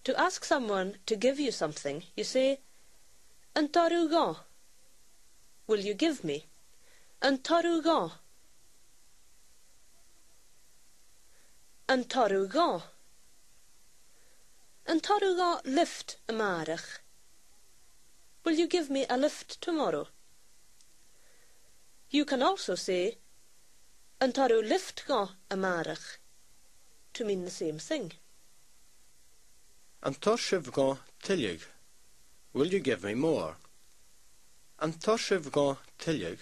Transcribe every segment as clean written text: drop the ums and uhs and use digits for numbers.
To ask someone to give you something, you say, An torú gá? Will you give me? An torú gá? An torú gá? An torú gá lift amárach? Will you give me a lift tomorrow? You can also say, An torú lift gá amárach, to mean the same thing. An torshiv gá tillig. Will you give me more? An torshiv gá tillig.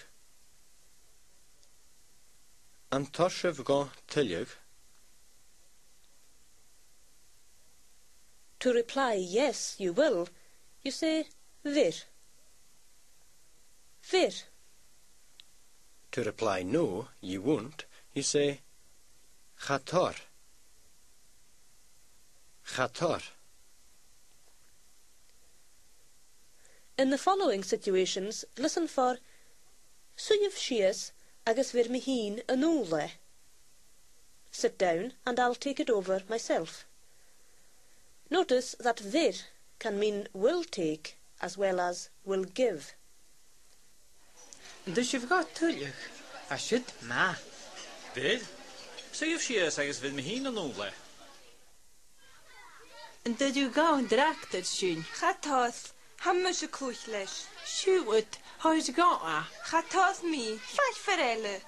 An torshiv gá tillig. To reply, yes, you will, you say, vir. Vir. To reply, no, you won't, you say, chator. Chator. In the following situations, listen for Suyif shias agus vir mihin anule. Sit down and I'll take it over myself. Notice that vir can mean will take as well as will give. Dus you've got tullig. I should ma. Vir? Suyif shias agus vir mihin anule. And did you go and direct it soon? Chatos. Hammer clúchleis. Shoot, how's it got? Chatos me. Fach ferelle.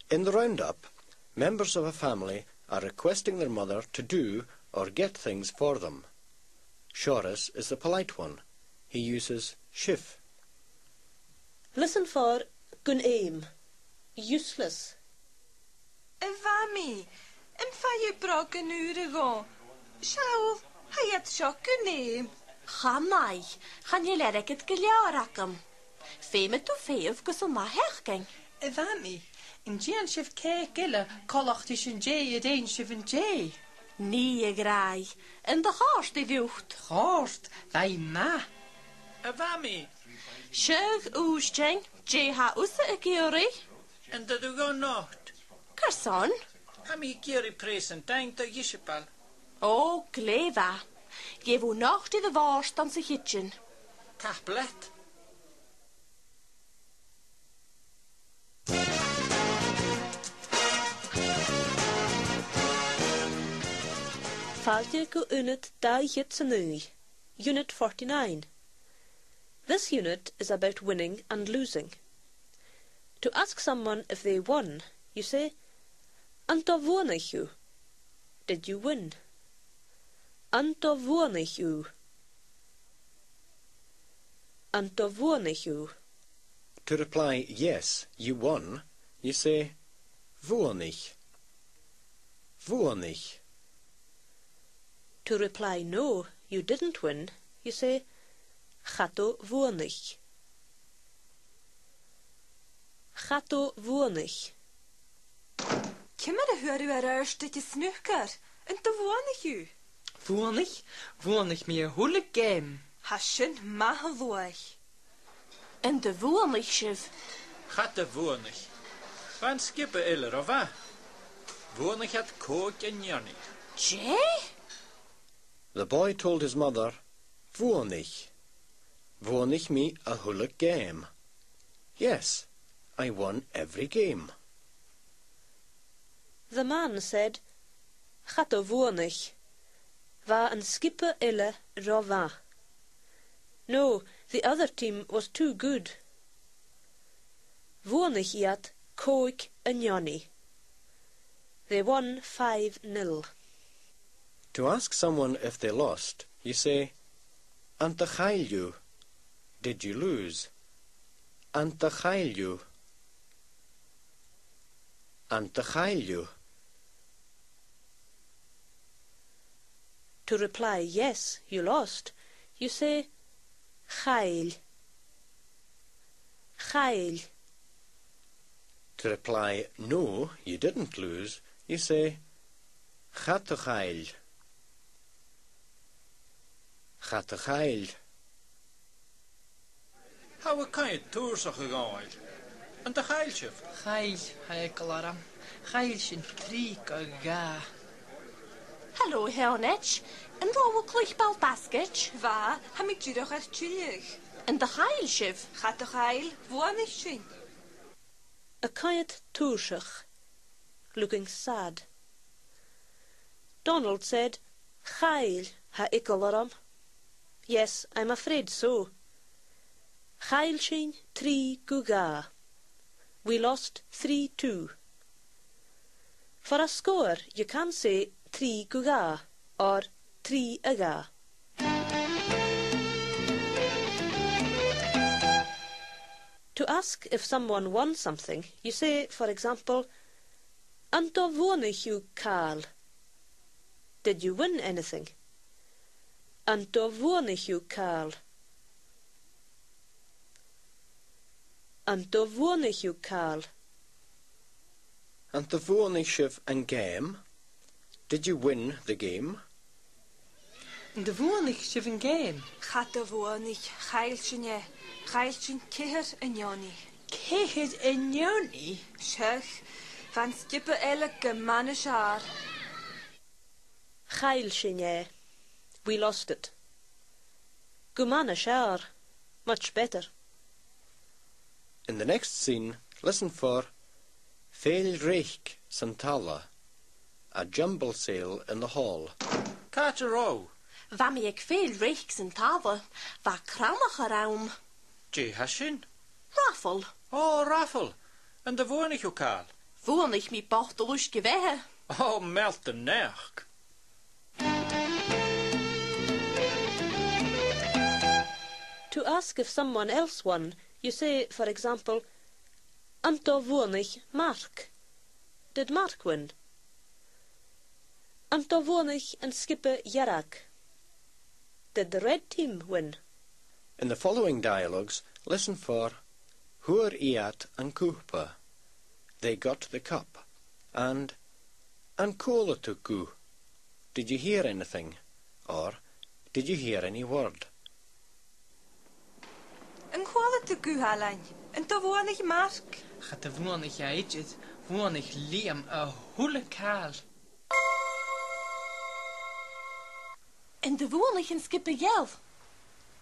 In the roundup, members of a family are requesting their mother to do or get things for them. Shoris is the polite one. He uses shif. Listen for gun aim. Useless. Evami. En faie brog yn ure go. Siawl, hayat sioc yn eim. Chamai, chan je lerek het geliarakam. Feme to feef gus ma herking. Evami, in Jan shif ke gille, kolachtis in J, het een shif in J. Nie graai, en de gaast die vucht. Gaast, wij ma. Evami. Shug oostjeng, J ha usse a geori. En dat u go nacht. Kerson? Hami geri presentijn to jishipal. Oh, kleva. Geef u nacht in de worst aan zijn kitchen. Kaplet. Fáilte go unit da hitsanui. Unit 49. This unit is about winning and losing. To ask someone if they won, you say, Anto wonich u. Did you win? Anto wonich u. Anto wonich u. To reply, yes, you won, you say, wonich. Wonich. To reply, no, you didn't win, you say, chato wonich. Chato wonich. Kimmer hör u eerste snukker. En te wonig u. Wonig me a hulle game. Hasjen magewoig. En de wonig shif. Gaat de wonig. Van skippen iller of wat? Wonig had kook en Jannie. J? The boy told his mother, wonich. Wonich me a hulle game. Yes, I won every game. The man said, Chato wonich. Va een skipper ille rova. No, the other team was too good. Wonich iat koik en Johnny. They won 5-0. To ask someone if they lost, you say, Antachailju. Did you lose? Antachailju. Antachailju. To reply, yes, you lost, you say, chail. Chail. To reply, no, you didn't lose, you say, chatachail. Chatachail. How a kind tours gegaan. En de Gailship. Gail, hij klaram. Gail sin 3 ga. Hallo, Heonech. En waar wil bal basket? Va, ha mi dyrach ar tjullig. En de Gailship. Gaat toch heil, woon ik sin. A quiet túshach, looking sad. Donald said, Chail ha ikolaram. Yes, I'm afraid so. Chail sin 3 guga. We lost 3-2. For a score, you can say 3 guga or 3 aga. To ask if someone won something, you say, for example, Anto vonig you Carl? Did you win anything? Anto vonig you Carl? Anto vonig you Carl? And the Vornishiv and game? Did you win the game? De woning sivin game. Gaat de woon ik, heil sin je. Heil sin keher en joni. Kehet en joni. Sjöch, van skippe elke manne schaar. Chail sin. We lost it. Gumana shar. Much better. In the next scene, listen for Fail Reich Santala, a jumble sale in the hall. Catero. Waar me ik veel rechts in tafel, waar kramige raum. J. Hashin. Raffel, Oh, Raffel. En de wonig ook al. woon ik me bachtelus gewehe. Oh, meld de nerk. To ask if someone else won, you say, for example, Anto vonig Mark. Did Mark win? Anto vonig en skippe Jarak. Did the red team win? In the following dialogues, listen for Hur iat and Kupa. They got the cup. And Kola to Ku. Did you hear anything? Or did you hear any word? Een kwale te guhalein. En to woon ik Mark. Gaat de woning jaitjes. Woning liam a hulle kaal. En de woon ik in skippe jel.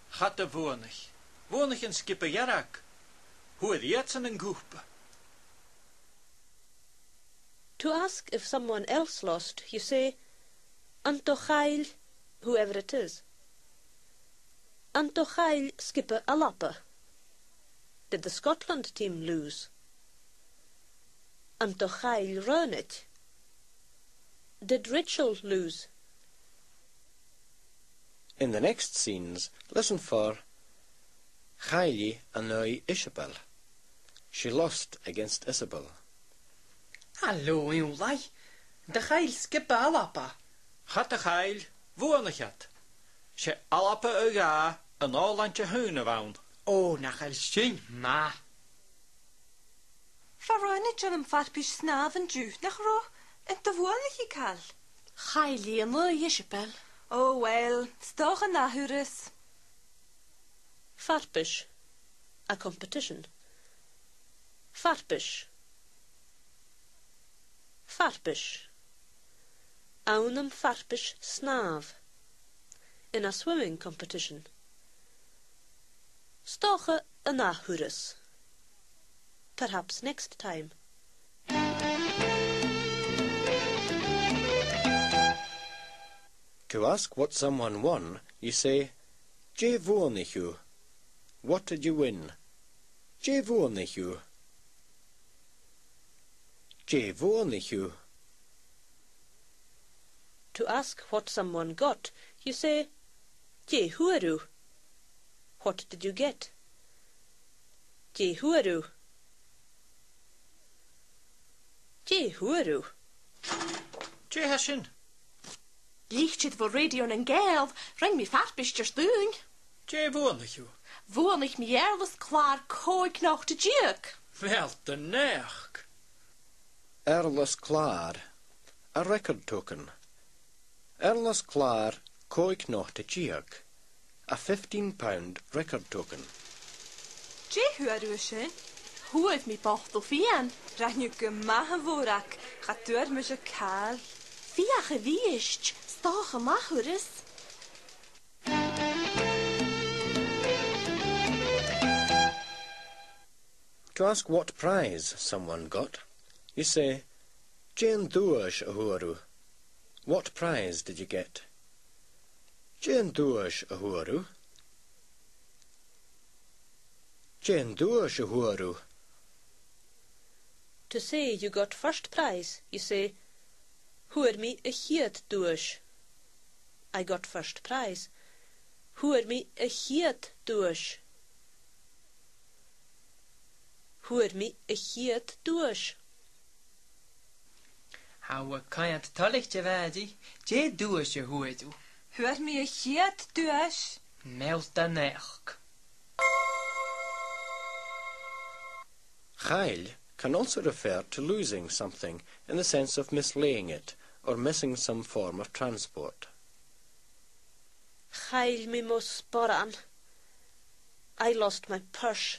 Gaat de wonig. Wonig en skippe jarak. Hoe het jetsen en goepe. To ask if someone else lost, you say, Anto chail, whoever it is. Anto chail skippe Alapa. Did the Scotland team lose? Anto chail Rönich. Did Rachel lose? In the next scenes, listen for Chaili anoi Isabel. She lost against Isabel. Hallo, Ulai. De geil skippe alapa. Gaat de geil. Wonig het. Ze alappe uga en allandje heunen woon. Oh, na geil sin, ma. Varroen ik een farpisch snaven ju. Nach ro. En to woon ik al. Gaili en le Isabel. Oh well, stoch en nahurus. Farpish. A competition. Farpish. Farpish. Aunum farpish snav. In a swimming competition. Stoche a nahurus. Perhaps next time. To ask what someone won, you say, Je vornichu. What did you win? Je vornichu. Je vornichu. To ask what someone got, you say, Je huaru. What did you get? Je huaru. Je huaru. J. Hashin. Liegt het voor radio en geld, ring me farpisters doen. J. wonig u. Woon ik me alles klaar, koik nog de juk. Meld de nerk. Erlas klaar. A record token. Erlas klaar koik noch de Giak. A £15 record token. Je huarusje. Hoe heeft mi bochtel fian? Rhaid nhw gymath fwrach, chadwyr mys y cael. Fiach y fiist, stoch y mahwrys. To ask what prize someone got, you say, Jane Duash Ahuru. What prize did you get? Jane Duash Ahuru. Jane Duash Ahuru. To say you got first prize, you say, Huer me a hiet duash. I got first prize. Huer me a hiet duash. Huer me a hiet duash. How kan het tollichtje wedi? Je does je hoe het. Hwyr mi y chiad dwys. Meld dan echt. Chael can also refer to losing something in the sense of mislaying it or missing some form of transport. Chael me mo sporan. I lost my purse.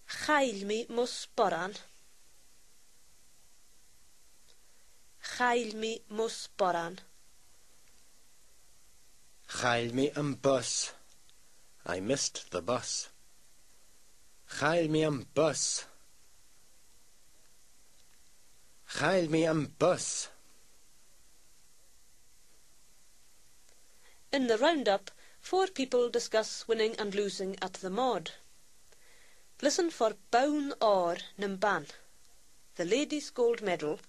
Chael me mo sporan. Chael me mo sporan. Chael me am bus. I missed the bus. Chael me am bus. Chael me am bus. In the roundup, 4 people discuss winning and losing at the mod. Listen for Bawn or Nimban, the ladies' gold medal,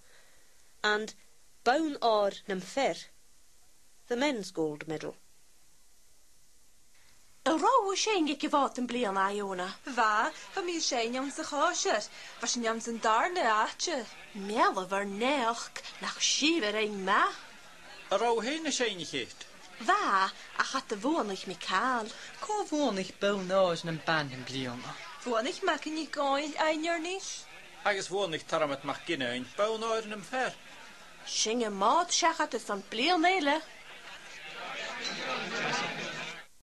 and Bawn or Nimfer, the men's gold medal. Y row sy'n gyfod yn blion a Iona. Va mi sy'n iawn sy'n chosir. Fas yn iawn sy'n darn y atje. Mel of er neach, nach shiver ein ma. Ar ó héna sé chéit. Va, a hat de wonig mi kaal. Ko woon ik bouwnaas en ban in blioma. Fwn ich maak yn i goel ein jaar nis. Agus bhfuin ik taram het mag ginnein, bouwnaar en fer. Singe maat sjachat is an blion ele.